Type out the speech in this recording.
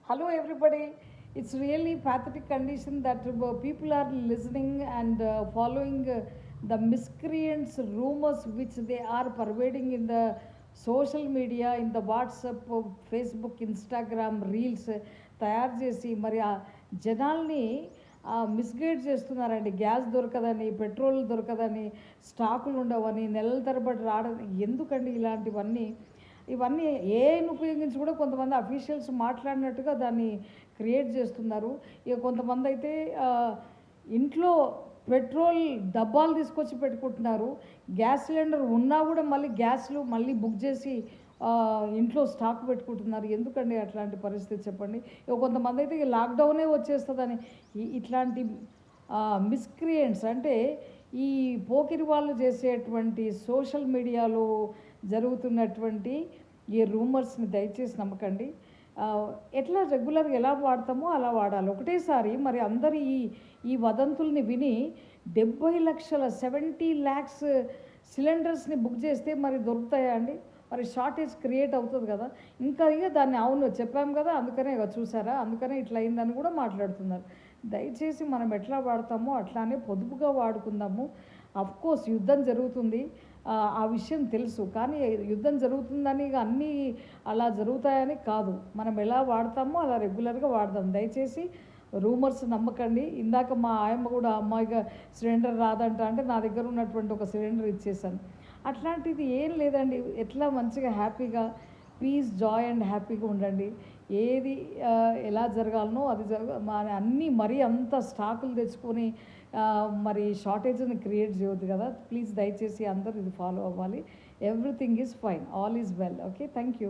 Hello, everybody. It's really pathetic condition that people are listening and following the miscreants rumors which they are pervading in the social media, in the WhatsApp, Facebook, Instagram, Reels తయారు చేసి మరి ఆ జనాల్ని misguide చేస్తున్నారండి. Gas దొరకదని, petrol దొరకదని, స్టాకులు ఉండవని, నెలల తరబడి రావడం ఎందుకండి ఇలాంటివన్నీ? ఇవన్నీ ఏఐని ఉపయోగించి కూడా కొంతమంది అఫీషియల్స్ మాట్లాడినట్టుగా దాన్ని క్రియేట్ చేస్తున్నారు. ఇక కొంతమంది అయితే ఇంట్లో పెట్రోల్ డబ్బాలు తీసుకొచ్చి పెట్టుకుంటున్నారు. గ్యాస్ సిలిండర్ ఉన్నా కూడా మళ్ళీ గ్యాస్లు మళ్ళీ బుక్ చేసి ఇంట్లో స్టాక్ పెట్టుకుంటున్నారు. ఎందుకండి అట్లాంటి పరిస్థితి చెప్పండి? ఇక కొంతమంది అయితే ఇక లాక్డౌనే వచ్చేస్తుందని ఇట్లాంటి మిస్క్రియంట్స్ అంటే ఈ పోకిరి వాళ్ళు చేసేటువంటి సోషల్ మీడియాలో జరుగుతున్నటువంటి ఈ రూమర్స్ని దయచేసి నమ్మకండి. ఎట్లా రెగ్యులర్గా ఎలా వాడతామో అలా వాడాలి. ఒకటేసారి మరి అందరు ఈ వదంతుల్ని విని 70 లక్షల 70 ల్యాక్స్ సిలిండర్స్ని బుక్ చేస్తే మరి దొరుకుతాయా అండి? మరి షార్టేజ్ క్రియేట్ అవుతుంది కదా. ఇంకా ఇక దాన్ని అవును చెప్పాం కదా, అందుకనే ఇక చూసారా, అందుకనే ఇట్లా అయిందని కూడా మాట్లాడుతున్నారు. దయచేసి మనం ఎట్లా వాడతామో అట్లానే పొదుపుగా వాడుకుందాము. అఫ్కోర్స్ యుద్ధం జరుగుతుంది, ఆ విషయం తెలుసు. కానీ యుద్ధం జరుగుతుందని ఇక అన్నీ అలా జరుగుతాయని కాదు. మనం ఎలా వాడతామో అలా రెగ్యులర్గా వాడదాం. దయచేసి రూమర్స్ నమ్మకండి. ఇందాక మా ఆయమ్మ కూడా అమ్మాయిగా సిలిండర్ రాదంట అంటే నా దగ్గర ఉన్నటువంటి ఒక సిలిండర్ ఇచ్చేసాను. అట్లాంటిది ఏం లేదండి. ఎట్లా మంచిగా హ్యాపీగా పీస్, జాయ్ అండ్ హ్యాపీగా ఉండండి. ఏది ఎలా జరగాలనో అది అన్నీ మరీ అంత స్టాకులు తెచ్చుకొని మరి షార్టేజ్ని క్రియేట్ చేయొద్దు కదా. ప్లీజ్ దయచేసి అందరూ ఇది ఫాలో అవ్వాలి. Everything is fine, all is well. Okay, thank you.